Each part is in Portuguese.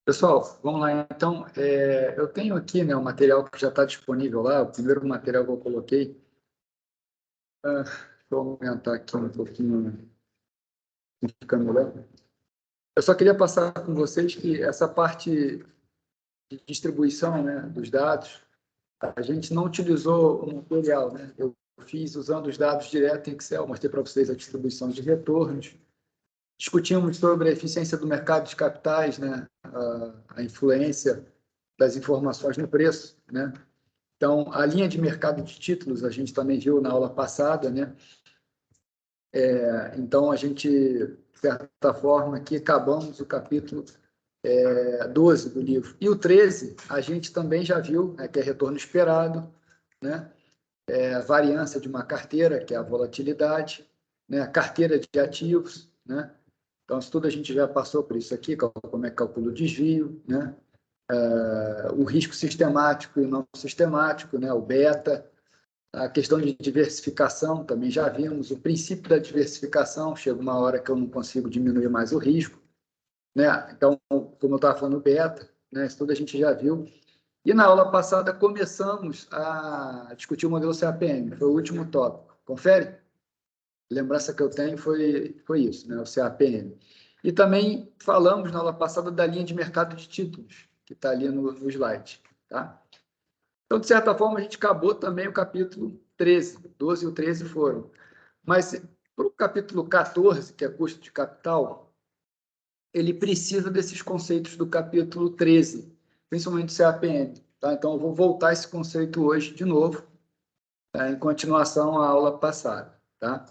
Pessoal, vamos lá. Então, eu tenho aqui, né, o material que já está disponível lá, o primeiro material que eu coloquei. Deixa eu aumentar aqui um pouquinho, fica melhor. Eu só queria passar com vocês que essa parte de distribuição, né, dos dados, a gente não utilizou o material, né? Eu fiz usando os dados direto em Excel, mostrei para vocês a distribuição de retornos. Discutimos sobre a eficiência do mercado de capitais, né? A influência das informações no preço, né? Então, a linha de mercado de títulos, a gente também viu na aula passada, né? Então, a gente, de certa forma, aqui acabamos o capítulo 12 do livro. E o 13, a gente também já viu, né, que é retorno esperado, né? A variância de uma carteira, que é a volatilidade, né? A carteira de ativos, né? Então, isso tudo a gente já passou por isso aqui, como é que calcula o desvio, né? O risco sistemático e não sistemático, né? O beta, a questão de diversificação, também já vimos, o princípio da diversificação, chega uma hora que eu não consigo diminuir mais o risco, né? Então, como eu estava falando, beta, né? Isso tudo a gente já viu. E na aula passada começamos a discutir o modelo CAPM, foi o último tópico. Confere? Lembrança que eu tenho foi isso, né? O CAPM. E também falamos na aula passada da linha de mercado de títulos, que está ali no slide, tá? Então, de certa forma, a gente acabou também o capítulo 13, 12 e o 13 foram. Mas para o capítulo 14, que é custo de capital, ele precisa desses conceitos do capítulo 13, principalmente o CAPM. Tá? Então, eu vou voltar esse conceito hoje de novo, tá? Em continuação à aula passada. Tá?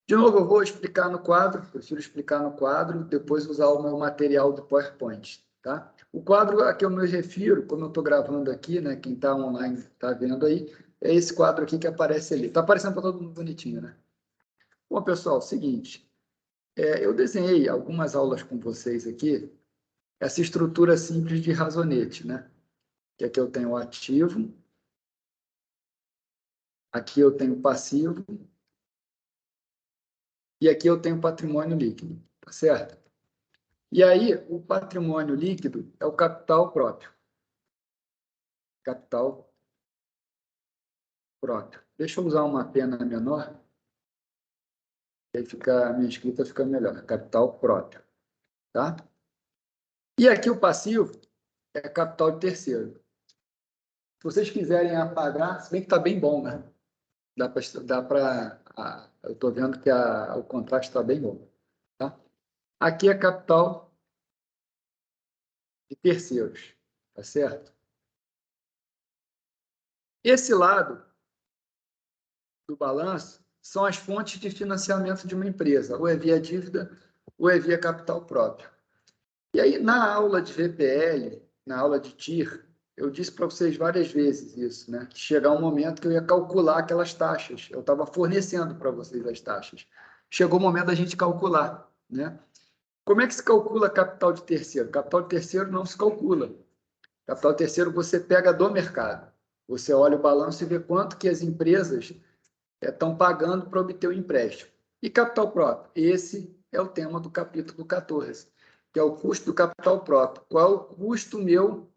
De novo, eu vou explicar no quadro, prefiro explicar no quadro, depois usar o meu material do PowerPoint. Tá? O quadro a que eu me refiro, como eu estou gravando aqui, né, quem está online está vendo aí, é esse quadro aqui que aparece ali. Está aparecendo para todo mundo bonitinho, né? Bom, pessoal, seguinte, eu desenhei algumas aulas com vocês aqui, essa estrutura simples de razonete, né? Que aqui eu tenho o ativo, aqui eu tenho o passivo, e aqui eu tenho o patrimônio líquido, tá certo? E aí, o patrimônio líquido é o capital próprio. Capital próprio. Deixa eu usar uma pena menor, aí a minha escrita fica melhor. Capital próprio. Tá? E aqui o passivo é capital de terceiro. Se vocês quiserem apagar, se bem que está bem bom, né? Dá para. Eu estou vendo que o contraste está bem bom. Tá? Aqui é capital de terceiros. Tá certo? Esse lado do balanço são as fontes de financiamento de uma empresa, ou é via dívida, ou é via capital próprio. E aí, na aula de VPL, na aula de TIR, eu disse para vocês várias vezes isso, né? Que chegar um momento que eu ia calcular aquelas taxas. Eu estava fornecendo para vocês as taxas. Chegou o momento da gente calcular, né? Como é que se calcula capital de terceiro? Capital de terceiro não se calcula. Capital de terceiro você pega do mercado. Você olha o balanço e vê quanto que as empresas estão pagando para obter o empréstimo. E capital próprio? Esse é o tema do capítulo 14, que é o custo do capital próprio. Qual é o custo meu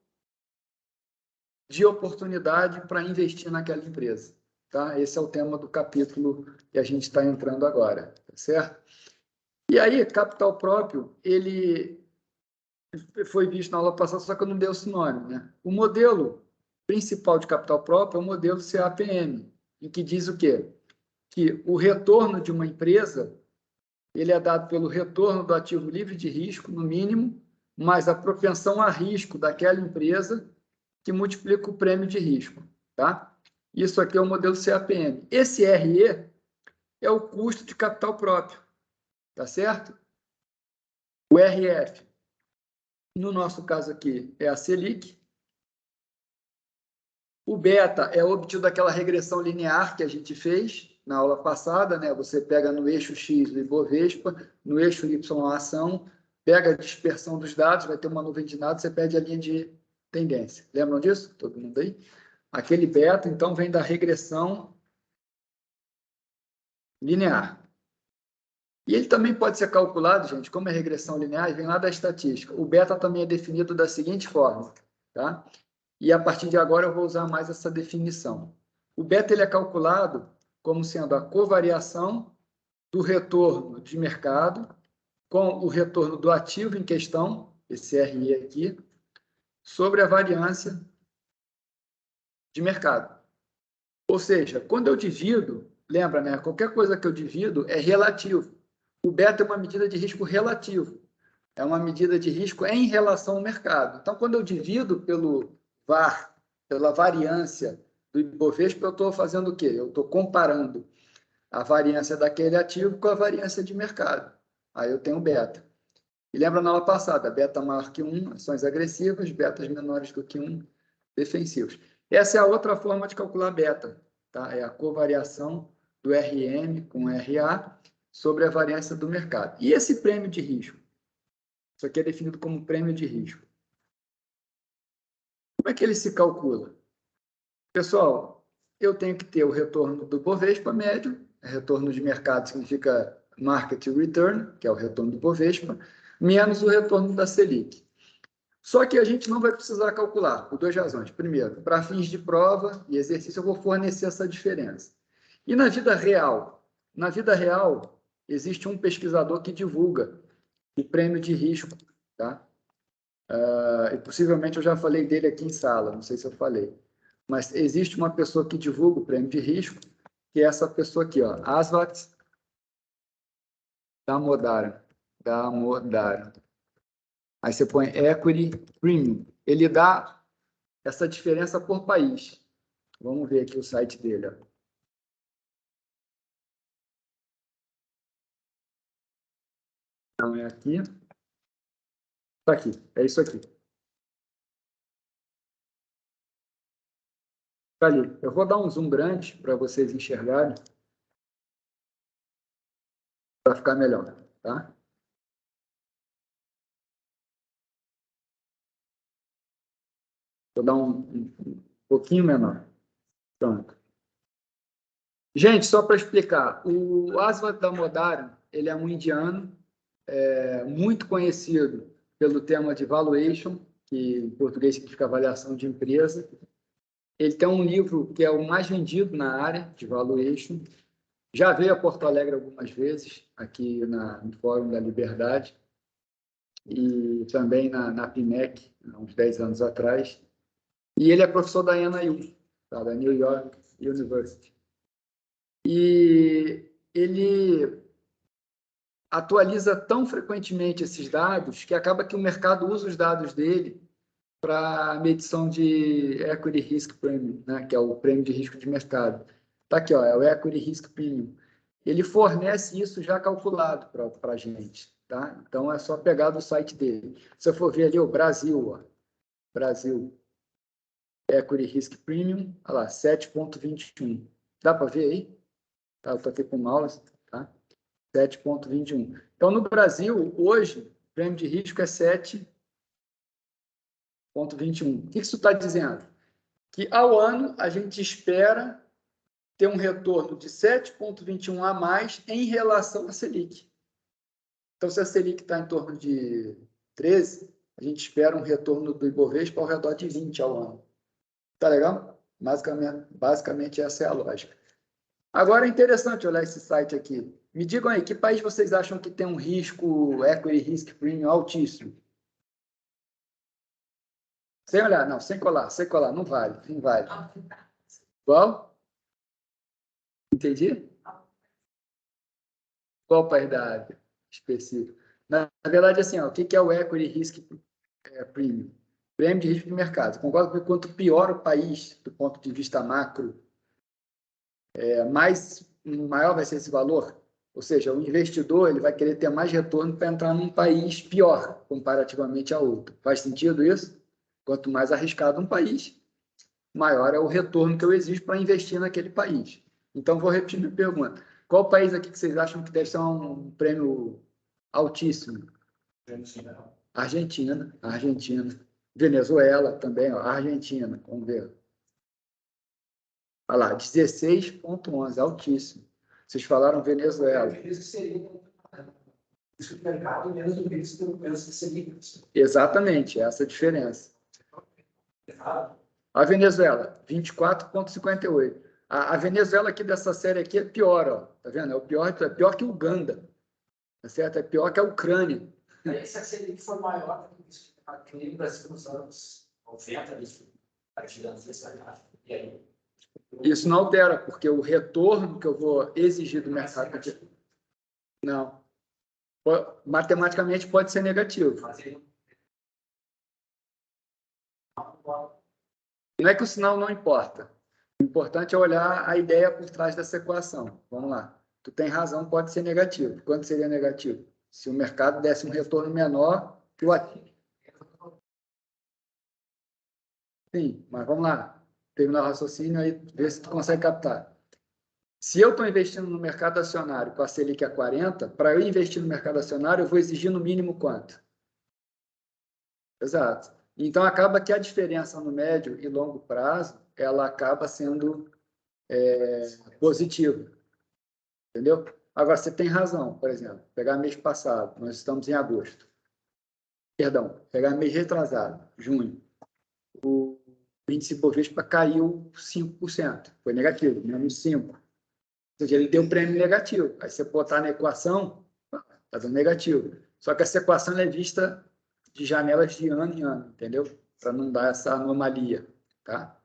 de oportunidade para investir naquela empresa? Tá? Esse é o tema do capítulo que a gente está entrando agora, tá certo? E aí, capital próprio, ele foi visto na aula passada, só que eu não dei o sinônimo, né? O modelo principal de capital próprio é o modelo CAPM, em que diz o quê? Que o retorno de uma empresa ele é dado pelo retorno do ativo livre de risco, no mínimo, mais a propensão a risco daquela empresa, que multiplica o prêmio de risco. Tá? Isso aqui é o modelo CAPM. Esse RE é o custo de capital próprio. Tá certo? O RF, no nosso caso aqui, é a Selic. O beta é obtido daquela regressão linear que a gente fez na aula passada, né? Você pega no eixo X o Ibovespa, no eixo Y a ação, pega a dispersão dos dados, vai ter uma nuvem de dados, você pede a linha de tendência. Lembram disso? Todo mundo aí? Aquele beta, então, vem da regressão linear. E ele também pode ser calculado, gente, como é regressão linear, vem lá da estatística. O beta também é definido da seguinte forma, tá? E a partir de agora eu vou usar mais essa definição. O beta ele é calculado como sendo a covariação do retorno de mercado com o retorno do ativo em questão, esse RI aqui, sobre a variância de mercado. Ou seja, quando eu divido, lembra, né? Qualquer coisa que eu divido é relativo. O beta é uma medida de risco relativo. É uma medida de risco em relação ao mercado. Então, quando eu divido pelo VaR, pela variância do Ibovespa, eu estou fazendo o quê? Eu estou comparando a variância daquele ativo com a variância de mercado. Aí eu tenho beta. E lembra na aula passada, beta maior que 1, ações agressivas, betas menores do que 1, defensivos. Essa é a outra forma de calcular beta, tá? É a covariação do RM com RA sobre a variância do mercado. E esse prêmio de risco? Isso aqui é definido como prêmio de risco. Como é que ele se calcula? Pessoal, eu tenho que ter o retorno do Bovespa médio, retorno de mercado significa market return, que é o retorno do Bovespa, menos o retorno da Selic. Só que a gente não vai precisar calcular, por duas razões. Primeiro, para fins de prova e exercício, eu vou fornecer essa diferença. E na vida real? Na vida real, existe um pesquisador que divulga o prêmio de risco, tá? E possivelmente eu já falei dele aqui em sala, não sei se eu falei. Mas existe uma pessoa que divulga o prêmio de risco, que é essa pessoa aqui, ó, Asvat Damodaran. Aí você põe Equity Premium. Ele dá essa diferença por país. Vamos ver aqui o site dele. Ó. Não é aqui. Está aqui. É isso aqui. Está ali. Eu vou dar um zoom grande para vocês enxergarem. Para ficar melhor. Tá? Vou dar um pouquinho menor. Pronto. Gente, só para explicar, o Asvat Damodaran, ele é um indiano, muito conhecido pelo tema de valuation, que em português significa avaliação de empresa. Ele tem um livro que é o mais vendido na área de valuation. Já veio a Porto Alegre algumas vezes, aqui no Fórum da Liberdade, e também na PIMEC, há uns 10 anos atrás. E ele é professor da NYU, tá? Da New York University. E ele atualiza tão frequentemente esses dados que acaba que o mercado usa os dados dele para medição de Equity Risk Premium, né, que é o prêmio de risco de mercado. Está aqui, ó, é o Equity Risk Premium. Ele fornece isso já calculado para a gente. Tá? Então, é só pegar do site dele. Se eu for ver ali o Brasil, ó, Brasil Equity Risk Premium, olha lá, 7,21. Dá para ver aí? Tá, eu estou aqui com o mouse, tá? 7,21. Então, no Brasil, hoje, o prêmio de risco é 7,21. O que isso está dizendo? Que ao ano a gente espera ter um retorno de 7,21 a mais em relação à Selic. Então, se a Selic está em torno de 13, a gente espera um retorno do Ibovespa ao redor de 20 ao ano. Tá legal? Basicamente essa é a lógica. Agora é interessante olhar esse site aqui. Me digam aí, que país vocês acham que tem um risco, equity risk premium altíssimo? Sem olhar, não, sem colar, não vale, não vale. Qual? Entendi? Qual país da área específico? Na verdade, assim, ó, o que é o equity risk premium? Prêmio de risco de mercado. Concordo que quanto pior o país, do ponto de vista macro, maior vai ser esse valor. Ou seja, o investidor ele vai querer ter mais retorno para entrar num país pior, comparativamente a outro. Faz sentido isso? Quanto mais arriscado um país, maior é o retorno que eu exijo para investir naquele país. Então, vou repetir minha pergunta. Qual país aqui que vocês acham que deve ser um prêmio altíssimo? Argentina. Venezuela também, ó, Argentina, vamos ver. Olha lá, 16,11, altíssimo. Vocês falaram Venezuela. Isso do mercado menos do risco, menos que Selic. Exatamente, essa é a diferença. A Venezuela, 24,58. A Venezuela aqui dessa série aqui é pior, ó. Tá vendo? É pior que Uganda. Tá certo? É pior que a Ucrânia. Aí, se a Selic for maior que o Brasil nos anos 90, isso vai tirando essa taxa. E aí? Isso não altera, porque o retorno que eu vou exigir do mercado... Não. Matematicamente pode ser negativo. Não é que o sinal não importa. O importante é olhar a ideia por trás dessa equação. Vamos lá. Tu tem razão, pode ser negativo. Quando seria negativo? Se o mercado desse um retorno menor que o ativo. Sim, mas vamos lá. Terminar o raciocínio aí, ver se tu consegue captar. Se eu estou investindo no mercado acionário com a Selic a 40, para eu investir no mercado acionário, eu vou exigir no mínimo quanto? Exato. Então, acaba que a diferença no médio e longo prazo, ela acaba sendo positiva. Entendeu? Agora, você tem razão, por exemplo, pegar mês passado, nós estamos em agosto. Perdão, pegar mês retrasado, junho. O índice Bovespa caiu 5%. Foi negativo, menos 5%. Ou seja, ele deu um prêmio negativo. Aí você botar na equação, está dando negativo. Só que essa equação é vista de janelas de ano em ano, entendeu? Para não dar essa anomalia, tá?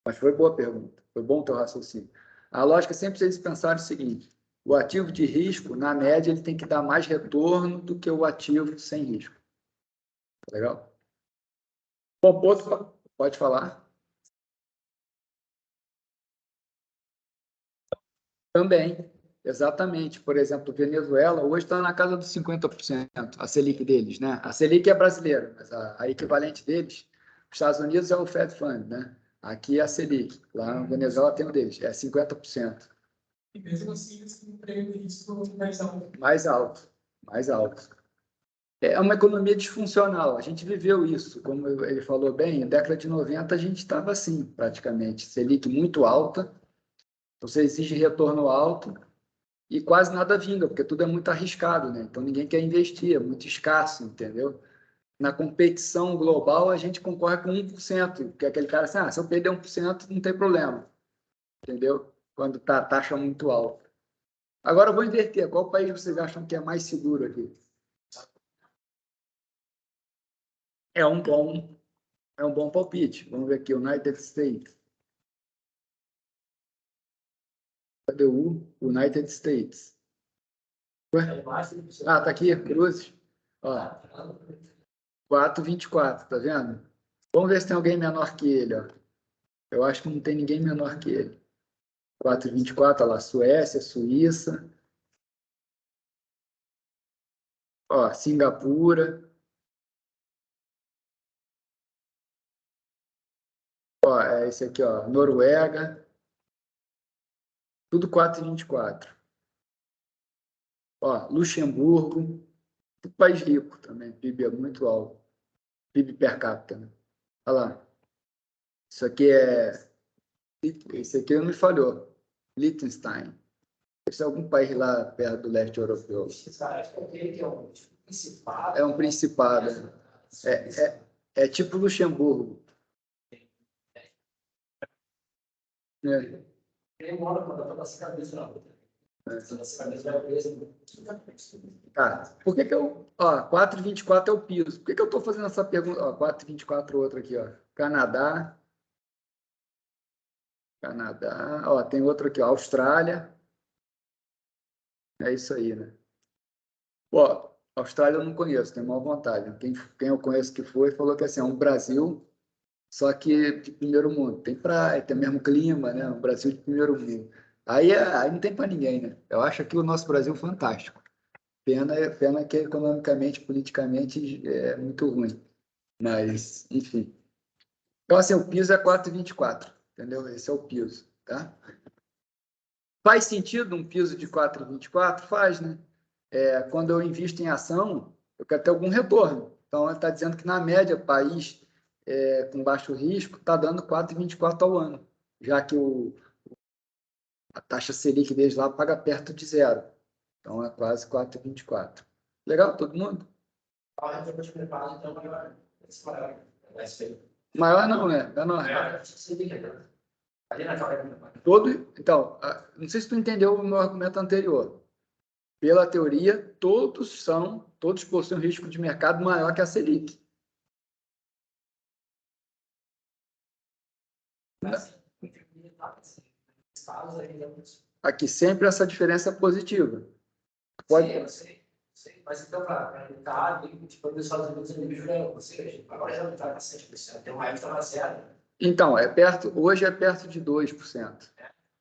Mas foi boa pergunta. Foi bom o teu raciocínio. A lógica sempre vocês pensaram o seguinte: o ativo de risco, na média, ele tem que dar mais retorno do que o ativo sem risco. Tá legal? Bom, outro, pode falar. Também, exatamente. Por exemplo, Venezuela hoje está na casa dos 50%, a Selic deles, né? A Selic é brasileira, mas a equivalente deles, os Estados Unidos é o Fed Fund, né? Aqui é a Selic, lá na Venezuela tem o deles, é 50%. E mesmo assim, eles têm um prêmio de risco mais alto. Mais alto, mais alto. É uma economia disfuncional, a gente viveu isso, como ele falou bem, na década de 90 a gente estava assim, praticamente, Selic muito alta, você exige retorno alto, e quase nada vinga, porque tudo é muito arriscado, né? Então ninguém quer investir, é muito escasso, entendeu? Na competição global, a gente concorre com 1%, que é aquele cara assim, se eu perder 1%, não tem problema, entendeu? Quando tá a taxa muito alta. Agora eu vou inverter, qual país vocês acham que é mais seguro aqui? É um bom palpite. Vamos ver aqui, United States. Cadê o United States? Ué? Ah, tá aqui, Cruzes. Ó, 4,24, tá vendo? Vamos ver se tem alguém menor que ele, ó. Eu acho que não tem ninguém menor que ele. 4,24, olha lá, Suécia, Suíça. Ó, Singapura. Ó, é esse aqui, ó, Noruega. Tudo 4,24. Ó, Luxemburgo. Tudo país rico também, PIB é muito alto. PIB per capita, né? Olha lá. Isso aqui é... Esse aqui não me falhou. Liechtenstein. Esse é algum país lá perto do leste europeu. É um principado. É tipo Luxemburgo. É. Tá. Por que eu... Ó, 4,24 é o piso. Por que eu estou fazendo essa pergunta? Ó, 4,24 outra aqui, ó. Canadá. Ó, tem outro aqui, ó. Austrália. É isso aí, né? Pô, Austrália eu não conheço, tenho maior vontade. Quem eu conheço que foi, falou que assim, é um Brasil, só que de primeiro mundo. Tem praia, tem o mesmo clima, né? Um Brasil de primeiro mundo. Aí não tem para ninguém, né? Eu acho aqui o nosso Brasil fantástico. Pena que economicamente, politicamente é muito ruim. Mas, enfim. Então, assim, o piso é 4,24, entendeu? Esse é o piso, tá? Faz sentido um piso de 4,24? Faz, né? Quando eu invisto em ação, eu quero ter algum retorno. Então, ele está dizendo que, na média, país com baixo risco está dando 4,24 ao ano, já que a taxa Selic deles lá paga perto de zero. Então, é quase 4,24. Legal, todo mundo? A retorno de mercado, então, vai ser Maior não, né? Menor. maior. Ali naquela. Então, não sei se tu entendeu o meu argumento anterior. Pela teoria, todos possuem um risco de mercado maior que a Selic. Aqui sempre essa diferença é positiva. Pode... Sim, eu sei. Mas então, para o mercado, tipo, nos Estados Unidos, ele jura, ou seja, agora já não está na 7%, tem uma época na zero. Então, hoje é perto de 2%.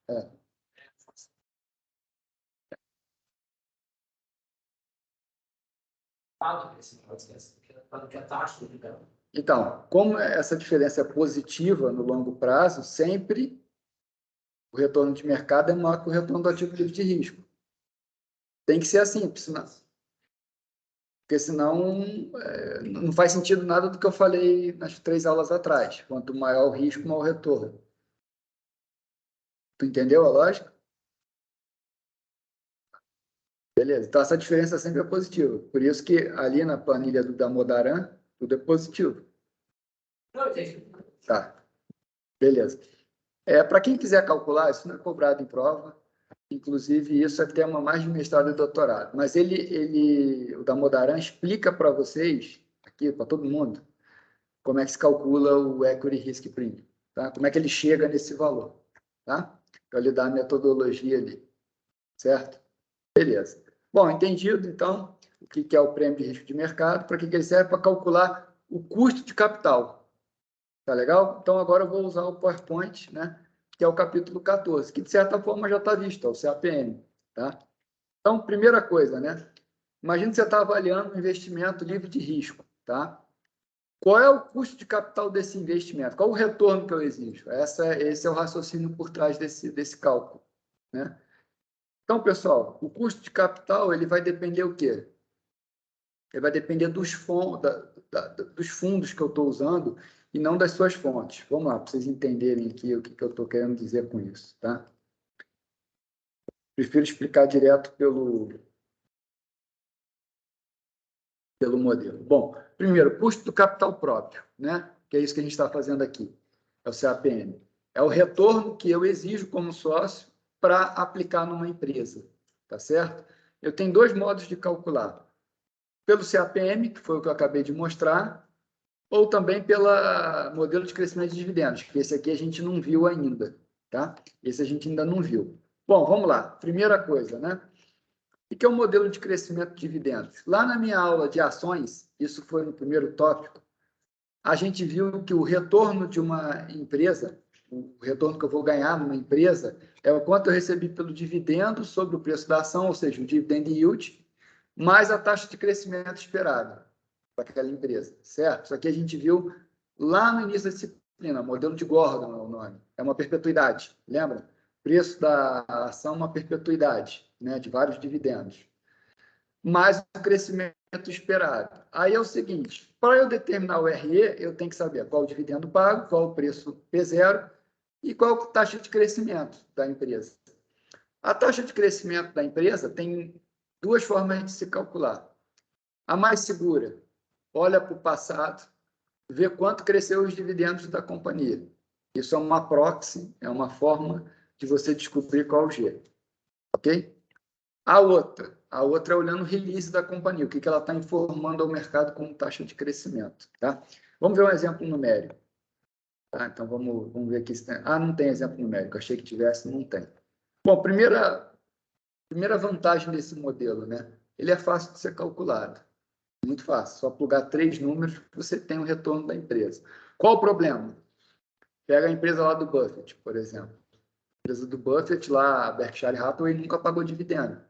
É. Então, como essa diferença é positiva no longo prazo, sempre o retorno de mercado é maior que o retorno do ativo livre de risco. Tem que ser assim, porque senão não faz sentido nada do que eu falei nas 3 aulas atrás. Quanto maior o risco, maior o retorno. Tu entendeu a lógica? Beleza. Então, essa diferença sempre é positiva. Por isso que ali na planilha do Damodaran, tudo é positivo. Não, entendi. Tá. Beleza. Para quem quiser calcular, isso não é cobrado em prova. Inclusive, isso é tema mais de mestrado e doutorado. Mas o Damodaran explica para vocês, aqui, para todo mundo, como é que se calcula o Equity Risk Premium. Tá? Como é que ele chega nesse valor. Tá? Então, ele dá a metodologia ali. Certo? Beleza. Bom, entendido, então, o que é o prêmio de risco de mercado, para que ele serve? Para calcular o custo de capital. Tá legal? Então, agora eu vou usar o PowerPoint, né? Que é o capítulo 14, que de certa forma já está visto, é o CAPM. Tá? Então, primeira coisa, né? Imagina que você está avaliando um investimento livre de risco. Tá? Qual é o custo de capital desse investimento? Qual o retorno que eu exijo? Esse é o raciocínio por trás desse cálculo. Né? Então, pessoal, o custo de capital ele vai depender o quê? Ele vai depender dos fundos que eu estou usando e não das suas fontes. Vamos lá, para vocês entenderem aqui o que eu estou querendo dizer com isso. Tá? Prefiro explicar direto pelo modelo. Bom, primeiro, custo do capital próprio, né? Que é isso que a gente está fazendo aqui. É o CAPM. É o retorno que eu exijo como sócio para aplicar numa empresa. Tá certo? Eu tenho 2 modos de calcular. Pelo CAPM, que foi o que eu acabei de mostrar, ou também pelo modelo de crescimento de dividendos, que esse aqui a gente não viu ainda, tá? Esse a gente ainda não viu. Bom, vamos lá. Primeira coisa, né? O que é o modelo de crescimento de dividendos? Lá na minha aula de ações, isso foi no primeiro tópico, a gente viu que o retorno de uma empresa, o retorno que eu vou ganhar numa empresa, é o quanto eu recebi pelo dividendo sobre o preço da ação, ou seja, o dividend yield, mais a taxa de crescimento esperada para aquela empresa, certo? Isso aqui a gente viu lá no início da disciplina, modelo de Gordon é o nome, é uma perpetuidade, lembra? Preço da ação é uma perpetuidade, né, de vários dividendos, mais o crescimento esperado. Aí é o seguinte, para eu determinar o RE, eu tenho que saber qual o dividendo pago, qual o preço P0 e qual a taxa de crescimento da empresa. A taxa de crescimento da empresa tem 2 formas de se calcular. A mais segura, olha para o passado, vê quanto cresceu os dividendos da companhia. Isso é uma proxy, é uma forma de você descobrir qual é o G. Ok? A outra é olhando o release da companhia, o que ela está informando ao mercado como taxa de crescimento. Tá? Vamos ver um exemplo numérico. Tá? Então, vamos ver aqui. Não tem exemplo numérico. Achei que tivesse, não tem. Bom, primeira vantagem desse modelo, né? Ele é fácil de ser calculado. Muito fácil. Só plugar 3 números, você tem o retorno da empresa. Qual o problema? Pega a empresa lá do Buffett, por exemplo. A empresa do Buffett, lá, a Berkshire Hathaway, nunca pagou dividendo.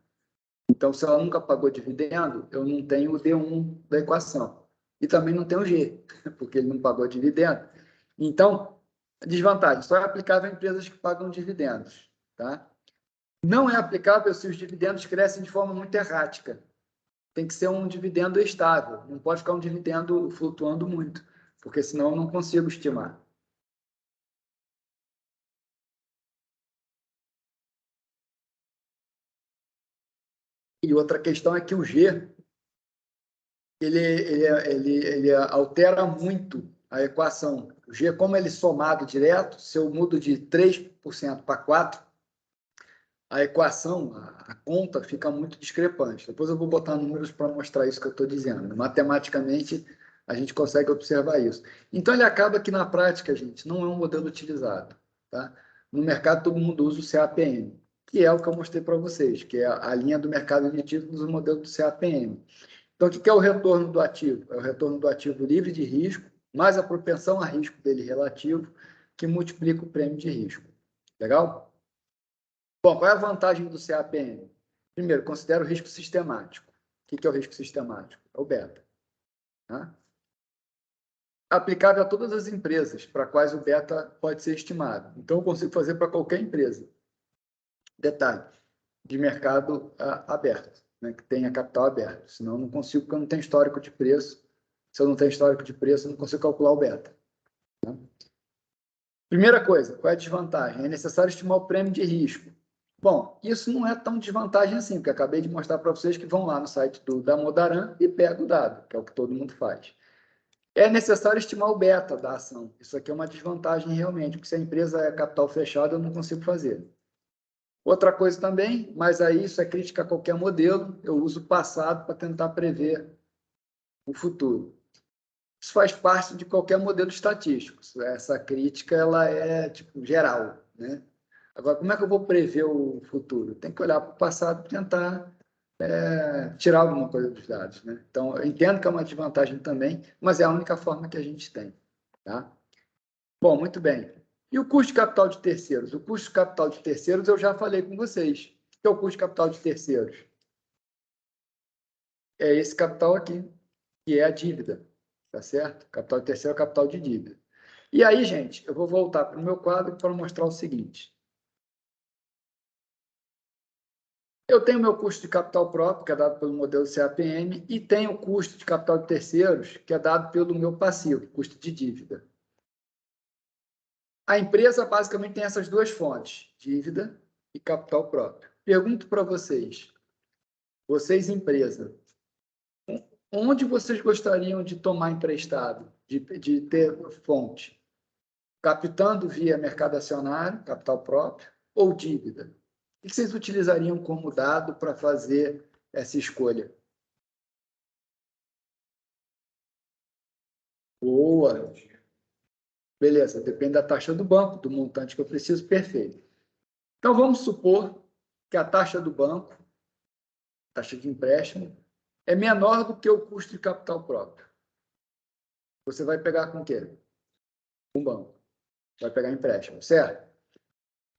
Então, se ela nunca pagou dividendo, eu não tenho o D1 da equação. E também não tenho o G, porque ele não pagou dividendo. Então, desvantagem, só é aplicável a empresas que pagam dividendos. Tá? Não é aplicável se os dividendos crescem de forma muito errática. Tem que ser um dividendo estável, não pode ficar um dividendo flutuando muito, porque senão eu não consigo estimar. E outra questão é que o G, ele altera muito a equação. O G, como ele é somado direto, se eu mudo de 3% para 4%, a equação, a conta fica muito discrepante. Depois eu vou botar números para mostrar isso que eu estou dizendo. Matematicamente, a gente consegue observar isso. Então, ele acaba que, na prática, gente, não é um modelo utilizado. Tá? No mercado, todo mundo usa o CAPM, que é o que eu mostrei para vocês, que é a linha do mercado de títulos, o modelo do CAPM. Então, o que é o retorno do ativo? É o retorno do ativo livre de risco, mais a propensão a risco dele relativo, que multiplica o prêmio de risco. Legal? Bom, qual é a vantagem do CAPM? Primeiro, considera o risco sistemático. O que é o risco sistemático? É o beta. Tá? Aplicável a todas as empresas para quais o beta pode ser estimado. Então, eu consigo fazer para qualquer empresa. Detalhe, de mercado aberto, né, que tenha capital aberto. Senão, eu não consigo, porque eu não tenho histórico de preço. Se eu não tenho histórico de preço, eu não consigo calcular o beta. Tá? Primeira coisa, qual é a desvantagem? É necessário estimar o prêmio de risco. Bom, isso não é tão desvantagem assim, porque eu acabei de mostrar para vocês que vão lá no site do Damodaran e pegam o dado, que é o que todo mundo faz. É necessário estimar o beta da ação. Isso aqui é uma desvantagem realmente, porque se a empresa é capital fechado, eu não consigo fazer. Outra coisa também, mas aí isso é crítica a qualquer modelo, eu uso o passado para tentar prever o futuro. Isso faz parte de qualquer modelo estatístico. Essa crítica ela é tipo, geral, né? Agora, como é que eu vou prever o futuro? Tem que olhar para o passado e tentar tirar alguma coisa dos dados, né? Então, eu entendo que é uma desvantagem também, mas é a única forma que a gente tem, tá? Bom, muito bem. E o custo de capital de terceiros? O custo de capital de terceiros eu já falei com vocês. O que é o custo de capital de terceiros? É esse capital aqui, que é a dívida, tá certo? Capital de terceiro é o capital de dívida. E aí, gente, eu vou voltar para o meu quadro para mostrar o seguinte. Eu tenho meu custo de capital próprio, que é dado pelo modelo CAPM, e tenho o custo de capital de terceiros, que é dado pelo meu passivo, custo de dívida. A empresa basicamente tem essas duas fontes, dívida e capital próprio. Pergunto para vocês, empresa, onde vocês gostariam de tomar emprestado, de ter fonte? Captando via mercado acionário, capital próprio, ou dívida? O que vocês utilizariam como dado para fazer essa escolha? Boa. Beleza, depende da taxa do banco, do montante que eu preciso, perfeito. Então, vamos supor que a taxa do banco, taxa de empréstimo, é menor do que o custo de capital próprio. Você vai pegar com o quê? Com o banco. Vai pegar empréstimo, certo?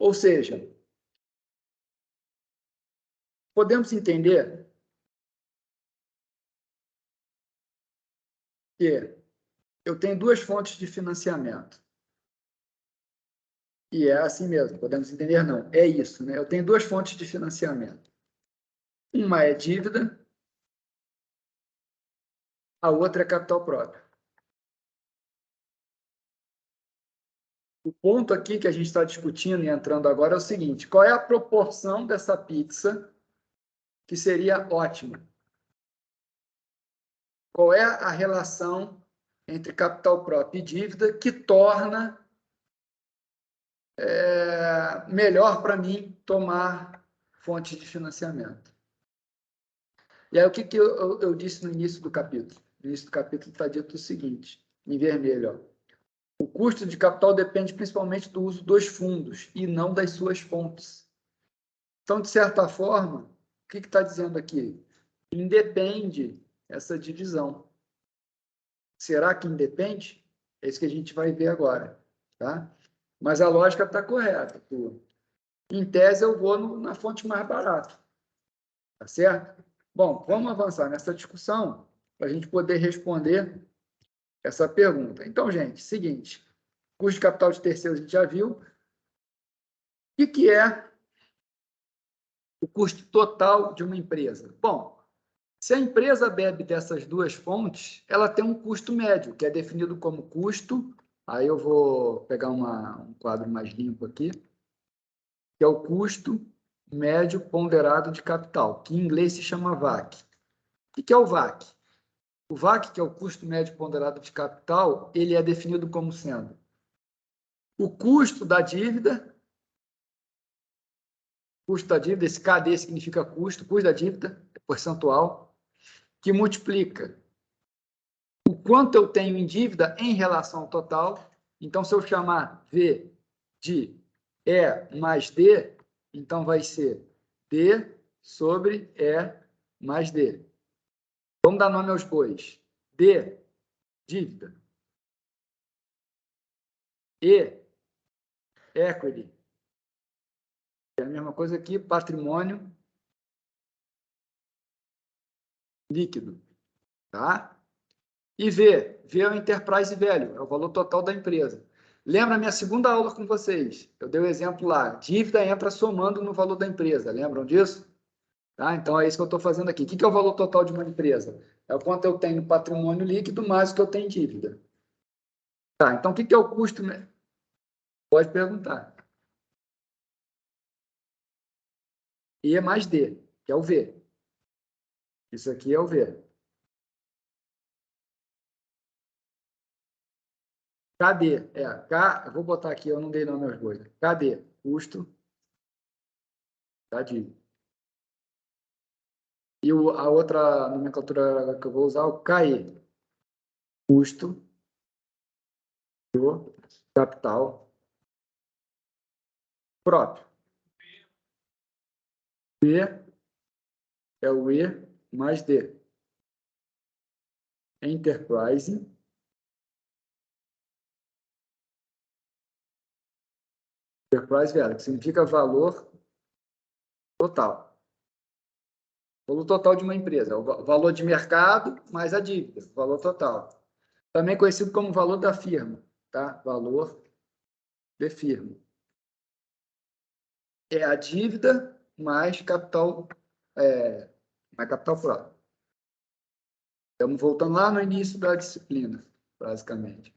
Ou seja, podemos entender que eu tenho duas fontes de financiamento. E é assim mesmo, podemos entender não. É isso, né? Eu tenho duas fontes de financiamento. Uma é dívida, a outra é capital próprio. O ponto aqui que a gente está discutindo e entrando agora é o seguinte: qual é a proporção dessa pizza que seria ótima? Qual é a relação entre capital próprio e dívida que torna melhor para mim tomar fonte de financiamento? E aí, o que eu disse no início do capítulo? No início do capítulo está dito o seguinte, em vermelho, ó. O custo de capital depende principalmente do uso dos fundos e não das suas fontes. Então, de certa forma, o que está dizendo aqui? Independe essa divisão. Será que independe? É isso que a gente vai ver agora. Tá? Mas a lógica está correta. Em tese, eu vou na fonte mais barata. Tá certo? Bom, vamos avançar nessa discussão para a gente poder responder essa pergunta. Então, gente, seguinte. Custo de capital de terceiros a gente já viu. O que é o custo total de uma empresa? Bom, se a empresa bebe dessas duas fontes, ela tem um custo médio, que é definido como custo. Aí eu vou pegar um quadro mais limpo aqui, que é o custo médio ponderado de capital, que em inglês se chama VAC. O que é o VAC? O VAC, que é o custo médio ponderado de capital, ele é definido como sendo o custo da dívida, esse KD significa custo da dívida, é percentual, que multiplica o quanto eu tenho em dívida em relação ao total. Então, se eu chamar V de E mais D, então vai ser D sobre E mais D. Vamos dar nome aos bois. D, dívida. E, equity. É a mesma coisa aqui, patrimônio líquido. Tá? E V é o enterprise value, é o valor total da empresa. Lembra a minha segunda aula com vocês? Eu dei o exemplo lá. Dívida entra somando no valor da empresa. Lembram disso? Tá? Então, é isso que eu estou fazendo aqui. O que é o valor total de uma empresa? É o quanto eu tenho patrimônio líquido mais o que eu tenho em dívida. Tá, então, o que é o custo? Pode perguntar. E mais D, que é o V. Isso aqui é o V. KD, eu vou botar aqui, eu não dei nome aos bois. KD, custo da dívida. E a outra nomenclatura que eu vou usar é o KE, custo do capital próprio. P é o E mais D. Enterprise value, que significa valor total. Valor total de uma empresa, o valor de mercado mais a dívida, valor total. Também conhecido como valor da firma, tá? Valor de firma. É a dívida mais capital, mais capital próprio. Estamos voltando lá no início da disciplina, basicamente.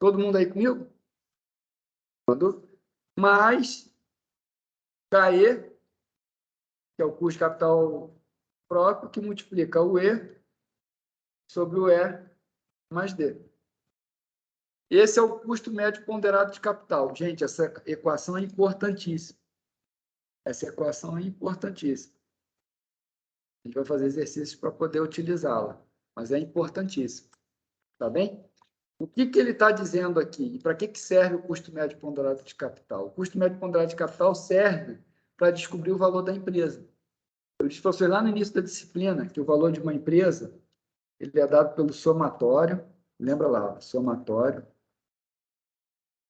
Todo mundo aí comigo? Mais KE, que é o custo de capital próprio, que multiplica o E sobre o E mais D. Esse é o custo médio ponderado de capital. Gente, essa equação é importantíssima. Essa equação é importantíssima. A gente vai fazer exercícios para poder utilizá-la, mas é importantíssimo. Tá bem? O que ele está dizendo aqui? E para que serve o custo médio ponderado de capital? O custo médio ponderado de capital serve para descobrir o valor da empresa. Eu disse para vocês lá no início da disciplina que o valor de uma empresa ele é dado pelo somatório, lembra lá, somatório,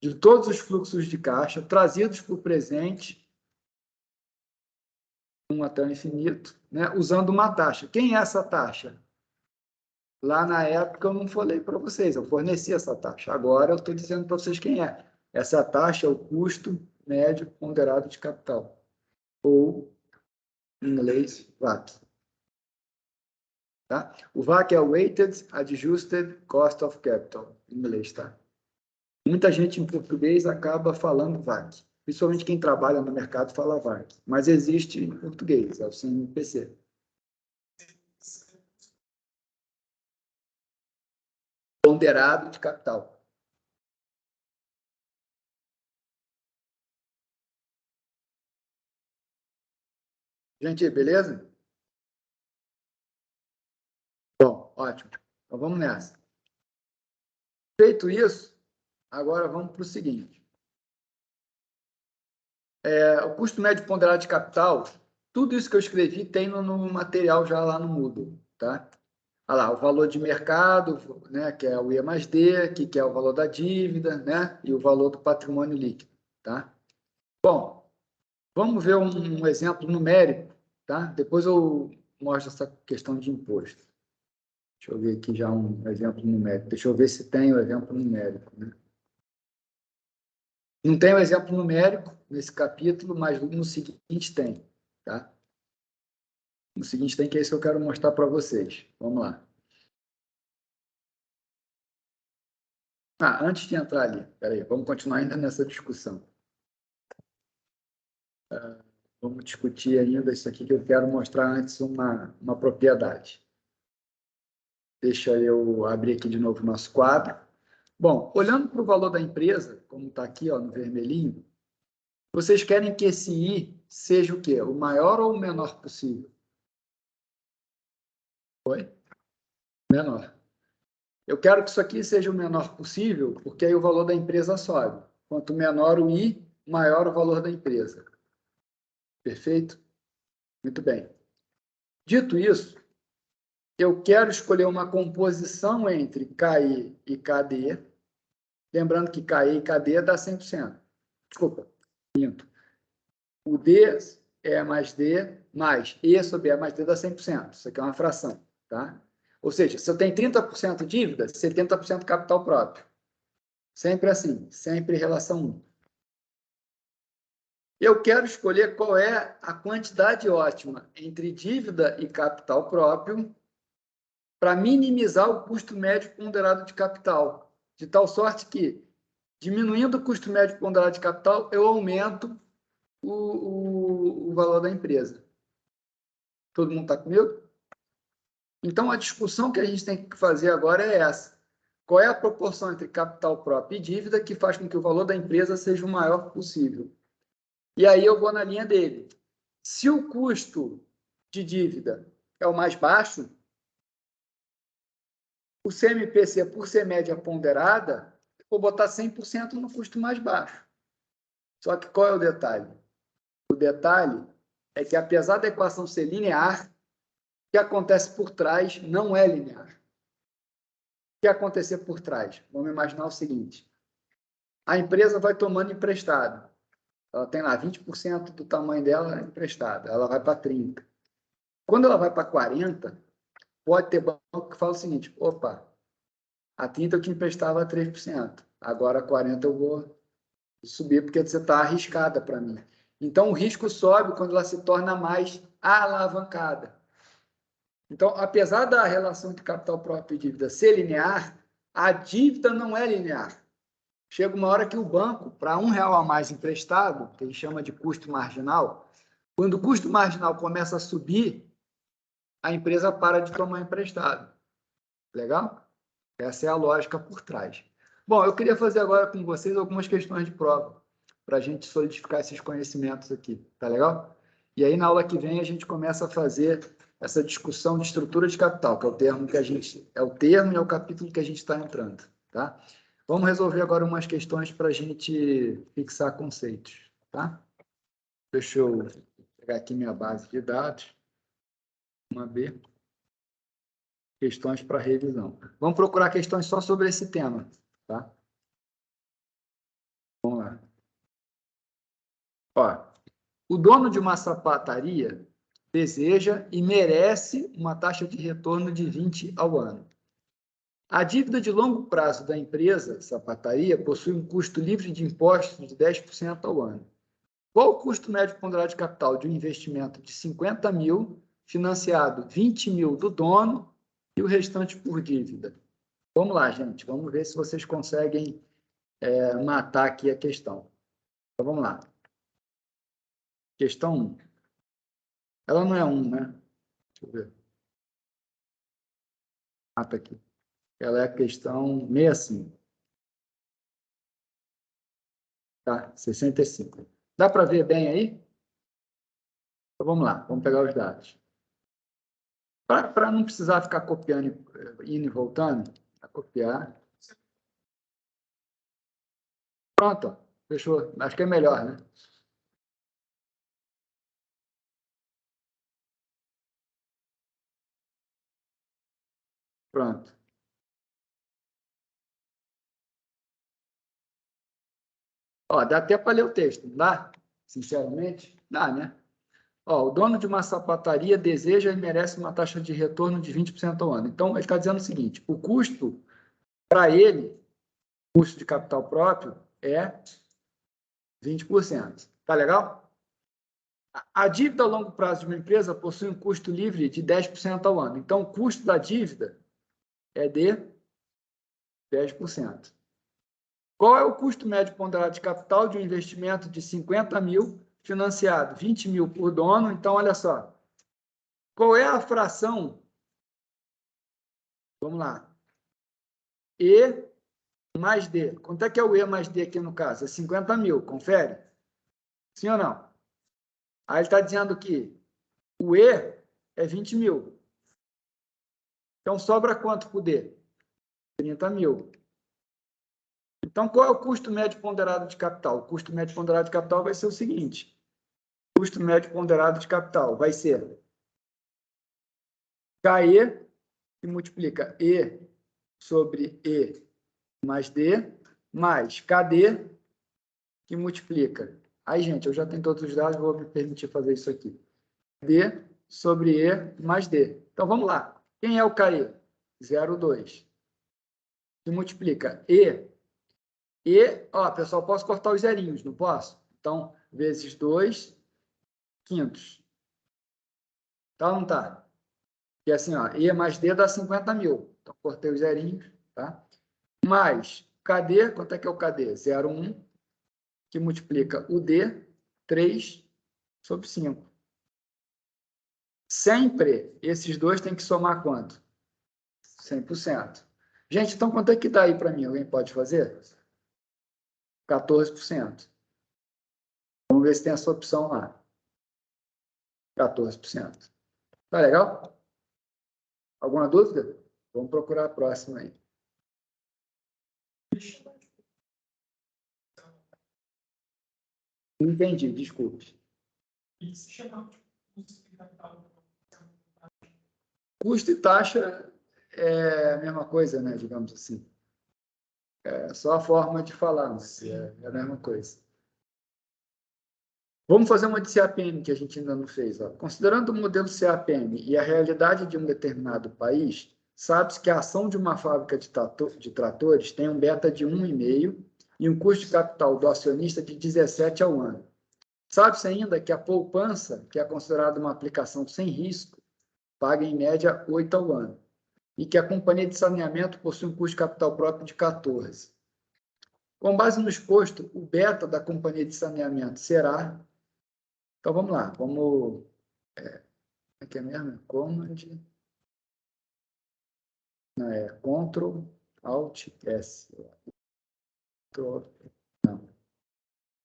de todos os fluxos de caixa trazidos para o presente, até o infinito, né, usando uma taxa. Quem é essa taxa? Lá na época eu não falei para vocês, eu forneci essa taxa. Agora eu estou dizendo para vocês quem é. Essa taxa é o custo médio ponderado de capital, ou em inglês, VAC. Tá? O VAC é Weighted Adjusted Cost of Capital, em inglês, tá? Muita gente em português acaba falando VAC. Principalmente quem trabalha no mercado fala VAC. Mas existe em português, é o CNPC. Ponderado de capital. Gente, beleza? Bom, ótimo. Então vamos nessa. Feito isso, agora vamos para o seguinte. O custo médio ponderado de capital, tudo isso que eu escrevi tem no material já lá no Moodle, tá? Olha lá, o valor de mercado, né, que é o E mais D, que é o valor da dívida, né, e o valor do patrimônio líquido, tá? Bom, vamos ver um exemplo numérico, tá? Depois eu mostro essa questão de imposto. Deixa eu ver aqui já um exemplo numérico. Deixa eu ver se tem o exemplo numérico, né? Não tem o exemplo numérico nesse capítulo, mas no seguinte tem, tá? No seguinte tem, que é isso que eu quero mostrar para vocês. Vamos lá. Antes de entrar ali, peraí, vamos continuar ainda nessa discussão. Vamos discutir ainda isso aqui que eu quero mostrar antes uma propriedade. Deixa eu abrir aqui de novo o nosso quadro. Bom, olhando para o valor da empresa, como está aqui ó, no vermelhinho, vocês querem que esse I seja o quê? O maior ou o menor possível? Oi? Menor. Eu quero que isso aqui seja o menor possível, porque aí o valor da empresa sobe. Quanto menor o I, maior o valor da empresa. Perfeito? Muito bem. Dito isso, eu quero escolher uma composição entre KI e KD. Lembrando que KI e KD dá 100%. Desculpa, minto. O D é mais D, mais E sobre E mais D dá 100%. Isso aqui é uma fração. Tá? Ou seja, se eu tenho 30% dívida, 70% capital próprio. Sempre assim, sempre relação 1. Eu quero escolher qual é a quantidade ótima entre dívida e capital próprio para minimizar o custo médio ponderado de capital, de tal sorte que, diminuindo o custo médio ponderado de capital, eu aumento o valor da empresa. Todo mundo está comigo? Então, a discussão que a gente tem que fazer agora é essa. Qual é a proporção entre capital próprio e dívida que faz com que o valor da empresa seja o maior possível? E aí eu vou na linha dele. Se o custo de dívida é o mais baixo, o CMPC, por ser média ponderada, eu vou botar 100% no custo mais baixo. Só que qual é o detalhe? O detalhe é que, apesar da equação ser linear, o que acontece por trás não é linear. O que acontecer por trás? Vamos imaginar o seguinte. A empresa vai tomando emprestado. Ela tem lá 20% do tamanho dela emprestado. Ela vai para 30%. Quando ela vai para 40%, pode ter banco que fala o seguinte, opa, a 30% eu te emprestava 3%. Agora a 40% eu vou subir porque você está arriscada para mim. Então, o risco sobe quando ela se torna mais alavancada. Então, apesar da relação entre capital próprio e dívida ser linear, a dívida não é linear. Chega uma hora que o banco, para R$1 a mais emprestado, que ele chama de custo marginal, quando o custo marginal começa a subir, a empresa para de tomar emprestado. Legal? Essa é a lógica por trás. Bom, eu queria fazer agora com vocês algumas questões de prova, para a gente solidificar esses conhecimentos aqui. Tá legal? E aí, na aula que vem, a gente começa a fazer essa discussão de estrutura de capital, que é o termo que a gente... É o termo e é o capítulo que a gente está entrando. Tá? Vamos resolver agora umas questões para a gente fixar conceitos. Tá? Deixa eu pegar aqui minha base de dados. Uma B. Questões para revisão. Vamos procurar questões só sobre esse tema. Tá? Vamos lá. Ó, o dono de uma sapataria deseja e merece uma taxa de retorno de 20% ao ano. A dívida de longo prazo da empresa, sapataria, possui um custo livre de impostos de 10% ao ano. Qual o custo médio ponderado de capital de um investimento de 50 mil, financiado 20 mil do dono e o restante por dívida? Vamos lá, gente. Vamos ver se vocês conseguem matar aqui a questão. Então, vamos lá. Questão 1. Ela não é 1, né? Deixa eu ver. Ah, tá aqui. Ela é a questão 65. Tá? 65. Dá para ver bem aí? Então, vamos lá. Vamos pegar os dados. Para não precisar ficar copiando, indo e voltando, vai copiar. Pronto. Fechou. Acho que é melhor, né? Pronto. Ó, dá até para ler o texto, não dá? Sinceramente, dá, né? Ó, o dono de uma sapataria deseja e merece uma taxa de retorno de 20% ao ano. Então, ele está dizendo o seguinte, o custo, para ele, o custo de capital próprio é 20%. Tá legal? A dívida a longo prazo de uma empresa possui um custo livre de 10% ao ano. Então, o custo da dívida é de 10%. Qual é o custo médio ponderado de capital de um investimento de 50 mil financiado 20 mil por dono. Então, olha só. Qual é a fração? Vamos lá. E mais D. Quanto é que é o E mais D aqui no caso? É 50 mil. Confere? Sim ou não? Aí ele está dizendo que o E é 20 mil. Então, sobra quanto por D? 30 mil. Então, qual é o custo médio ponderado de capital? O custo médio ponderado de capital vai ser o seguinte. O custo médio ponderado de capital vai ser KE, que multiplica E sobre E mais D, mais KD, que multiplica. Aí, gente, eu já tenho todos os dados, vou me permitir fazer isso aqui. D sobre E mais D. Então, vamos lá. Quem é o KE? 0,2. Que multiplica E. E, ó, pessoal, posso cortar os zerinhos, não posso? Então, vezes 2 quintos. Tá ou não tá? E assim, ó, E mais D dá 50 mil. Então, cortei os zerinhos, tá? Mais KD, quanto é que é o KD? 0,1, que multiplica o D, 3 sobre 5. Sempre, esses dois têm que somar quanto? 100%. Gente, então quanto é que dá aí para mim? Alguém pode fazer? 14%. Vamos ver se tem essa opção lá. 14%. Tá legal? Alguma dúvida? Vamos procurar a próxima aí. Não entendi, desculpe. Custo e taxa é a mesma coisa, né? Digamos assim. É só a forma de falar, mas é a mesma coisa. Vamos fazer uma de CAPM que a gente ainda não fez. Ó. Considerando o modelo CAPM e a realidade de um determinado país, sabe-se que a ação de uma fábrica de tratores tem um beta de 1,5 e um custo de capital do acionista de 17 ao ano. Sabe-se ainda que a poupança, que é considerada uma aplicação sem risco, paga em média 8 ao ano, e que a companhia de saneamento possui um custo de capital próprio de 14. Com base no exposto, o beta da companhia de saneamento será... Então, vamos lá. Vamos... aqui é mesmo? Command... Não, é Ctrl, Alt, S. Não.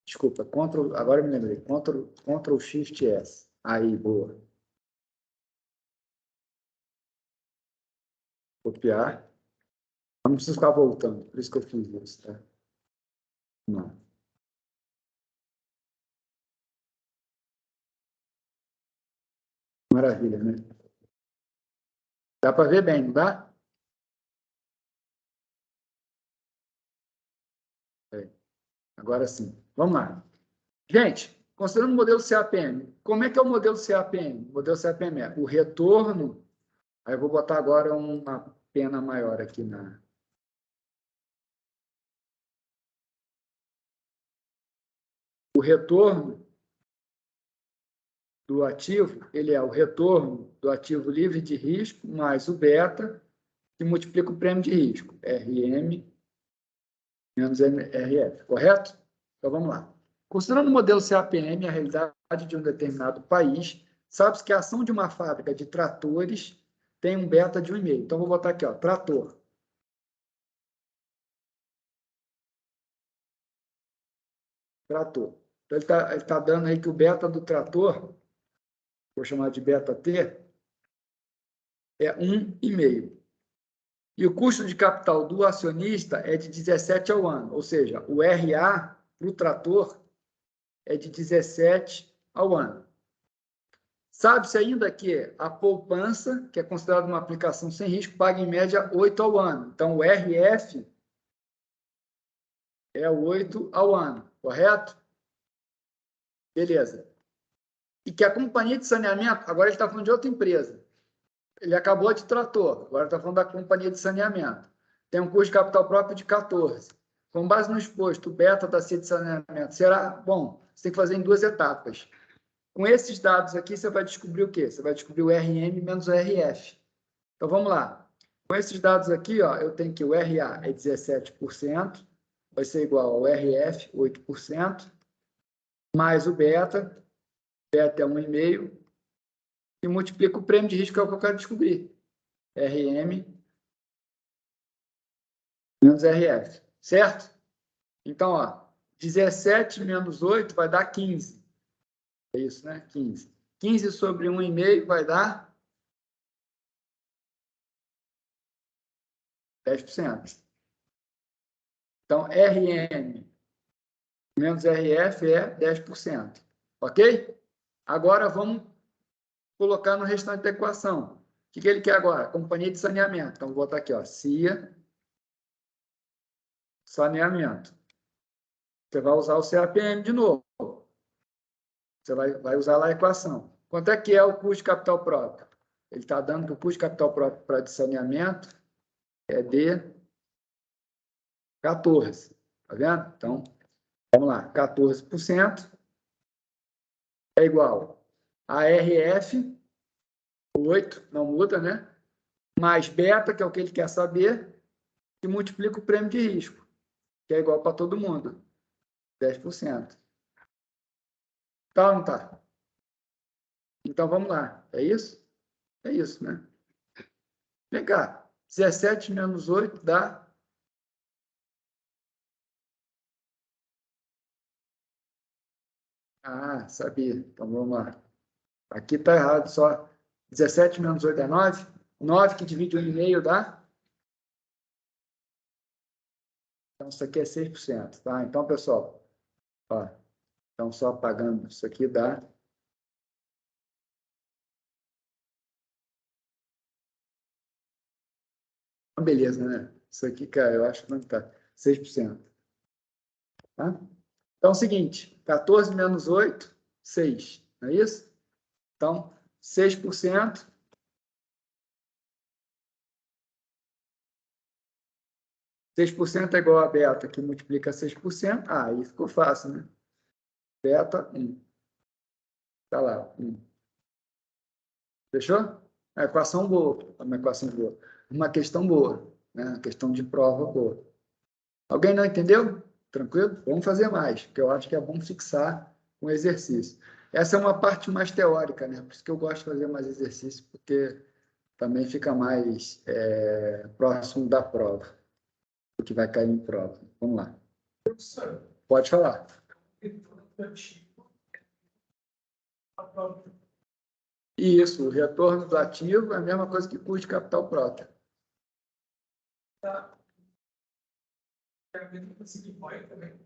Desculpa, Ctrl... Agora eu me lembrei. Ctrl, Shift, S. Aí, boa. Copiar. Não preciso ficar voltando. Por isso que eu fiz isso, tá? Não. Maravilha, né? Dá para ver bem, não dá? É. Agora sim. Vamos lá. Gente, considerando o modelo CAPM, como é que é o modelo CAPM? O modelo CAPM é o retorno... Aí eu vou botar agora uma pena maior aqui na... O retorno do ativo, ele é o retorno do ativo livre de risco mais o beta, que multiplica o prêmio de risco, RM menos RF, correto? Então, vamos lá. Considerando o modelo CAPM, a realidade de um determinado país, sabe-se que a ação de uma fábrica de tratores tem um beta de 1,5. Então, vou botar aqui, ó, trator. Trator. Então, ele tá dando aí que o beta do trator, vou chamar de beta T, é 1,5. E o custo de capital do acionista é de 17 ao ano, ou seja, o RA para o trator é de 17 ao ano. Sabe-se ainda que a poupança, que é considerada uma aplicação sem risco, paga em média 8 ao ano. Então, o RF é 8 ao ano, correto? Beleza. E que a companhia de saneamento, agora ele está falando de outra empresa, ele acabou de trator, agora está falando da companhia de saneamento. Tem um custo de capital próprio de 14. Com base no exposto, o beta da CIA de saneamento será... Bom, você tem que fazer em 2 etapas. Com esses dados aqui, você vai descobrir o quê? Você vai descobrir o RM menos o RF. Então, vamos lá. Com esses dados aqui, ó, eu tenho que o RA é 17%, vai ser igual ao RF, 8%, mais o beta é 1,5, e multiplica o prêmio de risco, que é o que eu quero descobrir. RM menos RF, certo? Então, ó, 17 menos 8 vai dar 15. É isso, né? 15. 15 sobre 1,5 vai dar 10%. Então, RM menos RF é 10%. Ok? Agora, vamos colocar no restante da equação. O que ele quer agora? Companhia de saneamento. Então, vou botar aqui, ó, CIA, saneamento. Você vai usar o CAPM de novo. Você vai usar lá a equação. Quanto é que é o custo de capital próprio? Ele está dando que o custo de capital próprio para de saneamento é de 14. Tá vendo? Então, vamos lá. 14% é igual a RF, 8, não muda, né? Mais beta, que é o que ele quer saber, e multiplica o prêmio de risco, que é igual para todo mundo, 10%. Tá ou não tá? Então, vamos lá. É isso? É isso, né? Vem cá. 17 menos 8 dá... Ah, sabia. Então, vamos lá. Aqui está errado só. 17 menos 8 é 9. 9 que divide 1,5 dá... Então, isso aqui é 6%, tá? Então, pessoal, ó, então, só apagando, isso aqui dá... Beleza, né? Isso aqui, cara, eu acho que não tá. 6%. Tá? Então, é o seguinte, 14 menos 8, 6. Não é isso? Então, 6%. 6% é igual a beta, que multiplica 6%. Ah, aí ficou fácil, né? Beta, 1. Está lá, 1. Fechou? É uma equação boa. Uma equação boa. Uma questão boa. Né? Uma questão de prova boa. Alguém não entendeu? Tranquilo? Vamos fazer mais, porque eu acho que é bom fixar um exercício. Essa é uma parte mais teórica, né? Por isso que eu gosto de fazer mais exercício, porque também fica mais próximo da prova, o que vai cair em prova. Vamos lá. Professor, Pode falar. Isso, o retorno do ativo é a mesma coisa que custo de capital próprio. tá. É a mesma coisa que ROI também.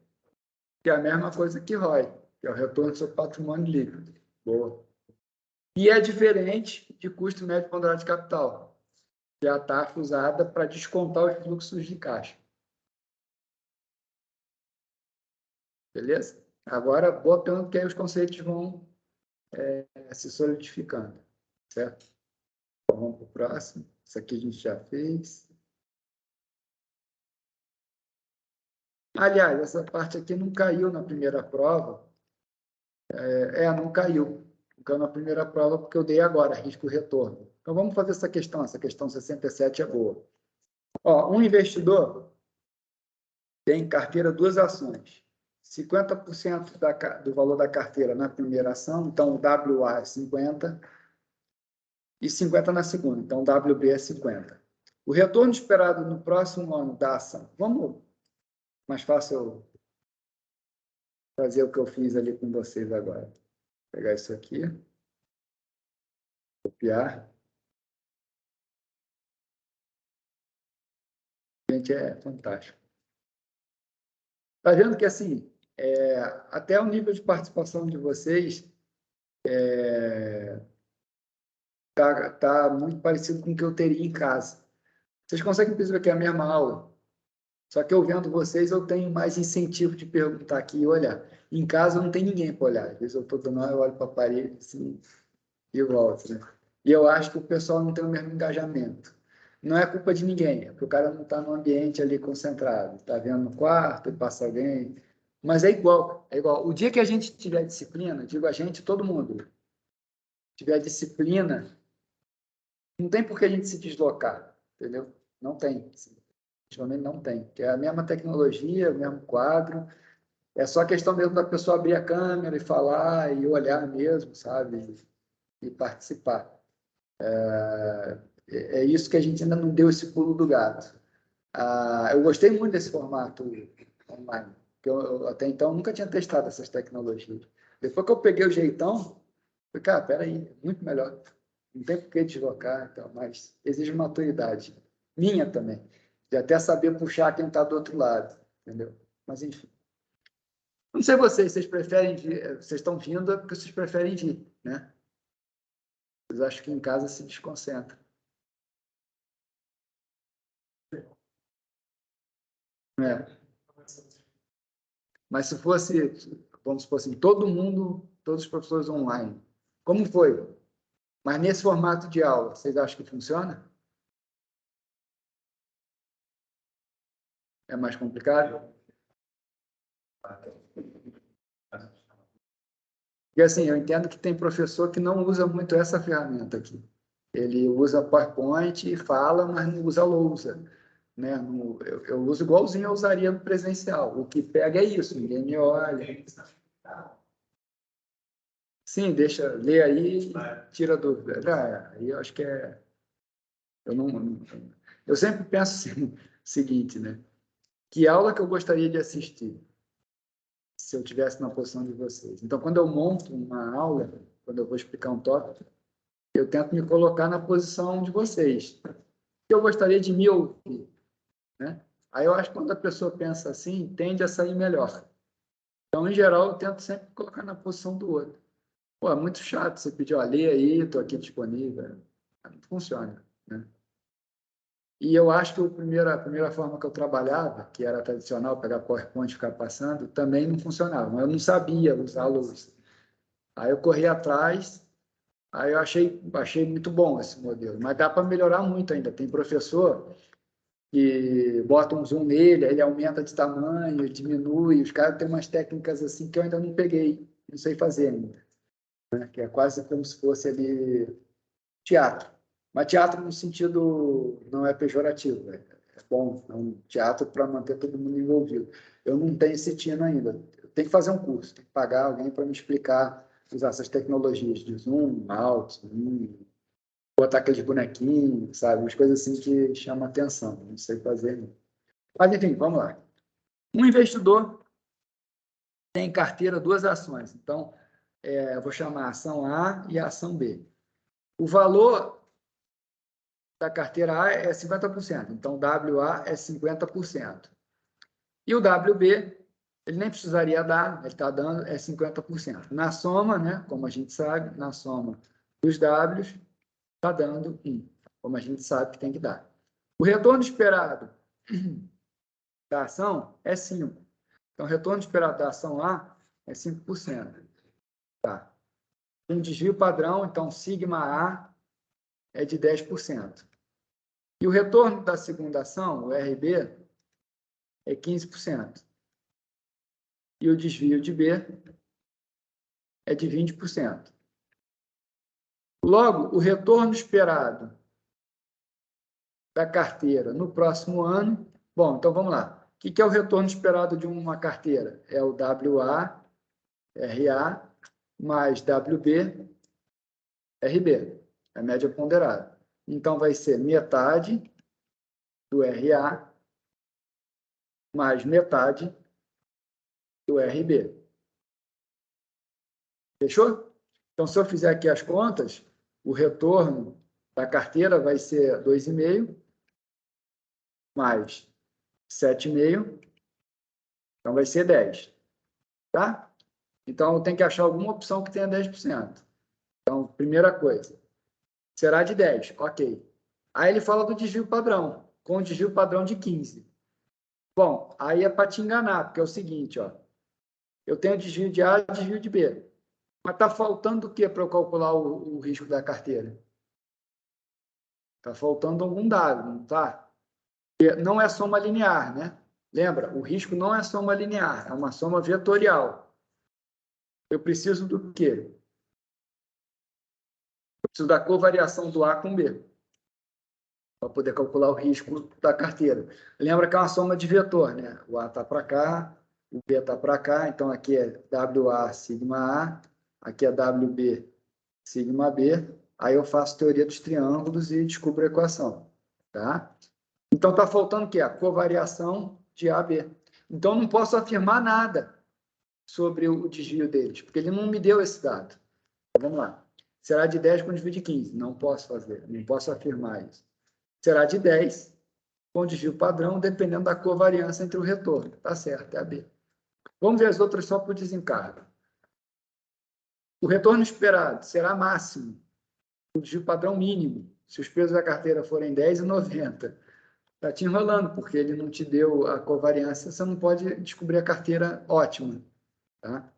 Que é a mesma coisa que ROI, que é o retorno do seu patrimônio líquido. Boa. E é diferente de custo médio ponderado de capital, que é a taxa usada para descontar os fluxos de caixa. Beleza? Agora, botando que aí os conceitos vão se solidificando. Certo? Então, vamos para o próximo. Isso aqui a gente já fez. Aliás, essa parte aqui não caiu na primeira prova. Não caiu. Não caiu na primeira prova porque eu dei agora, risco retorno. Então, vamos fazer essa questão 67 é boa. Ó, um investidor tem em carteira 2 ações. 50% do valor da carteira na primeira ação, então o WA é 50, e 50 na segunda, então o WB é 50. O retorno esperado no próximo ano da ação, vamos mais fácil fazer o que eu fiz ali com vocês agora. Vou pegar isso aqui, copiar. Gente, é fantástico. Está vendo que, assim, até o nível de participação de vocês tá muito parecido com o que eu teria em casa. Vocês conseguem perceber que é a mesma aula? Só que eu vendo vocês, eu tenho mais incentivo de perguntar aqui e olhar. Em casa não tem ninguém para olhar. Às vezes eu estou dando aula, eu olho para a parede assim, e volto. Né? E eu acho que o pessoal não tem o mesmo engajamento. Não é culpa de ninguém, é porque o cara não está no ambiente ali concentrado. Está vendo no quarto, passa alguém. Mas é igual, é igual. O dia que a gente tiver disciplina, digo a gente, todo mundo, tiver disciplina, não tem por que a gente se deslocar, entendeu? Não tem. Realmente não tem. Que é a mesma tecnologia, o mesmo quadro, É só questão mesmo da pessoa abrir a câmera e falar e olhar mesmo, sabe? E participar. É isso que a gente ainda não deu esse pulo do gato. Eu gostei muito desse formato online, que eu até então nunca tinha testado essas tecnologias. Depois que eu peguei o jeitão, falei, cara, peraí, é muito melhor. Não tem por que deslocar, então, mas exige maturidade. Minha também. De até saber puxar quem está do outro lado, entendeu? Mas, enfim. Não sei vocês preferem vir, vocês estão vindo é porque vocês preferem vir, né? Vocês acham que em casa se desconcentra. É. Mas se fosse, vamos supor assim, todo mundo, todos os professores online, como foi? Mas nesse formato de aula, vocês acham que funciona? É mais complicado? E assim, eu entendo que tem professor que não usa muito essa ferramenta aqui. Ele usa PowerPoint e fala, mas não usa lousa. Né? Eu uso igualzinho eu usaria no presencial. O que pega é isso, ninguém me olha. Sim, deixa, lê aí e tira dúvida. Aí eu acho que é... Eu sempre penso assim, o seguinte, né? Que aula que eu gostaria de assistir se eu tivesse na posição de vocês? Então, quando eu monto uma aula, quando eu vou explicar um tópico, eu tento me colocar na posição de vocês. Eu gostaria de me ouvir, né? Aí eu acho que quando a pessoa pensa assim, tende a sair melhor. Então, em geral, eu tento sempre colocar na posição do outro. Pô, é muito chato você pedir, ó, lê aí, estou aqui disponível. Não funciona, né? E eu acho que a primeira forma que eu trabalhava, que era tradicional, pegar PowerPoint e ficar passando, também não funcionava. Eu não sabia usar a luz. Aí eu corri atrás, aí eu achei muito bom esse modelo. Mas dá para melhorar muito ainda. Tem professor que bota um zoom nele, aí ele aumenta de tamanho, diminui. Os caras têm umas técnicas assim que eu ainda não peguei, não sei fazer ainda. Né? Que é quase como se fosse ali teatro. Mas teatro no sentido não é pejorativo, é bom, é um teatro para manter todo mundo envolvido. Eu não tenho esse tino ainda. Eu tenho que fazer um curso, tenho que pagar alguém para me explicar, usar essas tecnologias de zoom, alt, botar aqueles bonequinhos, sabe? Umas coisas assim que chamam atenção. Não sei fazer. Não. Mas, enfim, vamos lá. Um investidor tem em carteira duas ações. Então, eu vou chamar a ação A e a ação B. O valor da carteira A é 50%, então WA é 50%. E o WB, ele nem precisaria dar, ele está dando, é 50%. Na soma, né, como a gente sabe, na soma dos Ws, está dando 1, como a gente sabe que tem que dar. O retorno esperado da ação é 5. Então, o retorno esperado da ação A é 5%. Tá. Tem um desvio padrão, então, sigma A é de 10%. E o retorno da segunda ação, o RB, é 15%. E o desvio de B é de 20%. Logo, o retorno esperado da carteira no próximo ano... Bom, então vamos lá. O que é o retorno esperado de uma carteira? É o WA, RA, mais WB, RB. É a média ponderada. Então, vai ser metade do RA mais metade do RB. Fechou? Então, se eu fizer aqui as contas, o retorno da carteira vai ser 2,5 mais 7,5, então vai ser 10. Tá? Então, eu tenho que achar alguma opção que tenha 10%. Então, primeira coisa, será de 10, ok. Aí ele fala do desvio padrão, com desvio padrão de 15. Bom, aí é para te enganar, porque é o seguinte, ó, eu tenho desvio de A e desvio de B. Mas está faltando o que para eu calcular o risco da carteira? Está faltando algum dado, não está? Não é soma linear, né? Lembra, o risco não é soma linear, é uma soma vetorial. Eu preciso do quê? Eu preciso da covariação do A com B, para poder calcular o risco da carteira. Lembra que é uma soma de vetor, né? O A está para cá O B está para cá, então aqui é WA sigma A, aqui é WB sigma B. Aí eu faço teoria dos triângulos e descubro a equação. Tá? Então está faltando o quê? A covariação de AB. Então não posso afirmar nada sobre o desvio deles, porque ele não me deu esse dado. Então, vamos lá. Será de 10 com desvio de 15? Não posso fazer, não posso afirmar isso. Será de 10 com desvio padrão, dependendo da covariância entre o retorno. Tá certo, é AB. Vamos ver as outras só por desencargo. O retorno esperado será máximo, o desvio padrão mínimo, se os pesos da carteira forem 10 e 90. Está te enrolando, porque ele não te deu a covariância, você não pode descobrir a carteira ótima. Tá?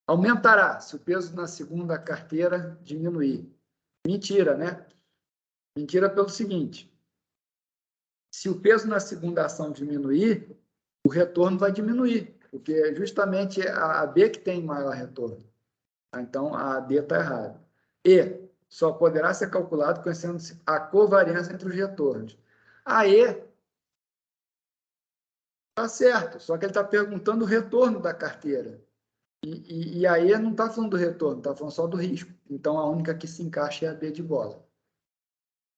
Aumentará se o peso na segunda carteira diminuir. Mentira, né? Mentira pelo seguinte: se o peso na segunda ação diminuir, o retorno vai diminuir, porque é justamente a B que tem maior retorno. Então, a D está errada. E só poderá ser calculado conhecendo a covariância entre os retornos. A E está certo, só que ele está perguntando o retorno da carteira. E a E não está falando do retorno, está falando só do risco. Então, a única que se encaixa é a B de bola.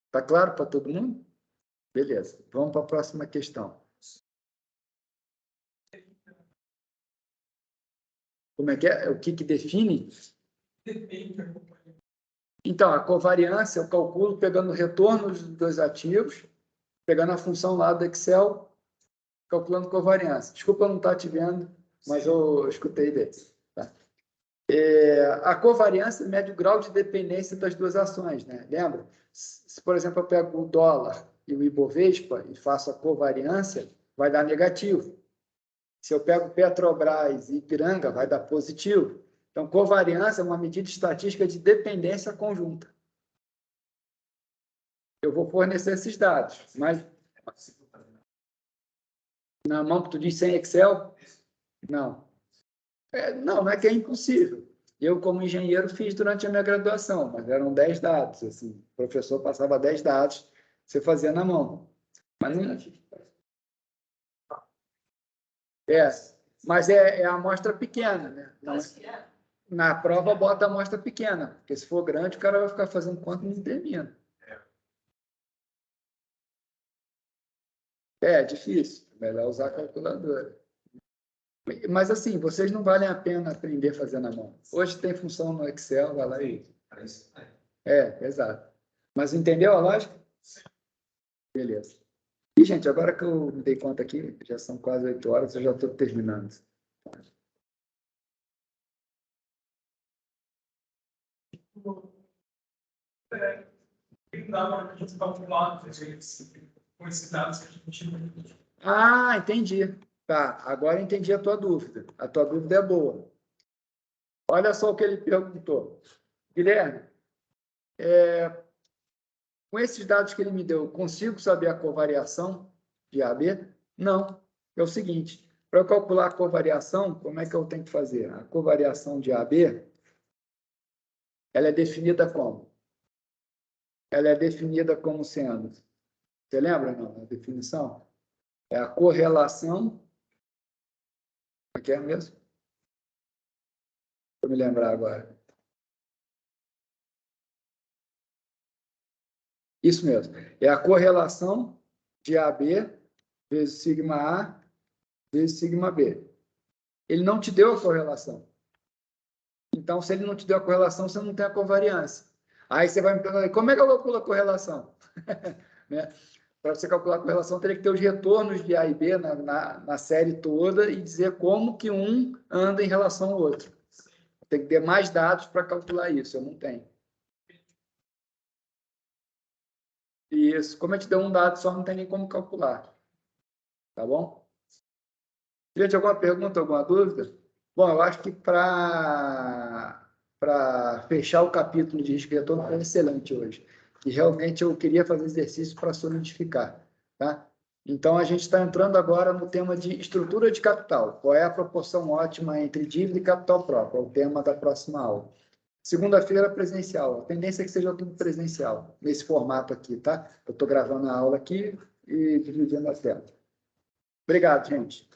Está claro para todo mundo? Beleza. Vamos para a próxima questão. Como é que é? O que define? Então, a covariância eu calculo pegando o retorno dos dois ativos, pegando a função lá do Excel, calculando covariância. Desculpa eu não estar te vendo, mas eu escutei desse. Tá? A covariância mede o grau de dependência das duas ações, né? Lembra? Se, por exemplo, eu pego o dólar e o Ibovespa e faço a covariância, vai dar negativo. Se eu pego Petrobras e Ipiranga, vai dar positivo. Então, covariância é uma medida estatística de dependência conjunta. Eu vou fornecer esses dados, mas na mão que tu diz sem Excel? Não. Não é que é impossível. Eu, como engenheiro, fiz durante a minha graduação, mas eram 10 dados. Assim, o professor passava 10 dados, você fazia na mão. Mas não... mas é a amostra pequena, né? Na prova, bota a amostra pequena, porque se for grande, o cara vai ficar fazendo conta e não termina. É difícil, é melhor usar a calculadora. Mas, assim, vocês não valem a pena aprender a fazer na mão. Hoje tem função no Excel, vai lá e... exato. Mas entendeu a lógica? Beleza. E, gente, agora que eu me dei conta aqui, já são quase 8 horas, eu já estou terminando. Ah, entendi. Tá, agora entendi a tua dúvida. A tua dúvida é boa. Olha só o que ele perguntou. Guilherme, com esses dados que ele me deu, consigo saber a covariação de AB? Não. É o seguinte, para eu calcular a covariação, como é que eu tenho que fazer? A covariação de AB, ela é definida como? Ela é definida como sendo... Você lembra, não? A definição? É a correlação... Como é que é mesmo? Vou me lembrar agora. Isso mesmo. É a correlação de AB vezes sigma A vezes sigma B. Ele não te deu a correlação. Então, se ele não te deu a correlação, você não tem a covariância. Aí você vai me perguntar, como é que eu calculo a correlação? Né? Para você calcular a correlação, teria que ter os retornos de A e B na série toda e dizer como que um anda em relação ao outro. Tem que ter mais dados para calcular isso, eu não tenho. Isso, como eu te dei um dado só, não tem nem como calcular. Tá bom? Gente, alguma pergunta, alguma dúvida? Bom, eu acho que para fechar o capítulo de risco e retorno foi excelente hoje. E realmente eu queria fazer exercício para solidificar. Tá? Então, a gente está entrando agora no tema de estrutura de capital. Qual é a proporção ótima entre dívida e capital próprio? É o tema da próxima aula. Segunda-feira, presencial. A tendência é que seja tudo presencial, nesse formato aqui, tá? Eu estou gravando a aula aqui e dividindo a tela. Obrigado, gente.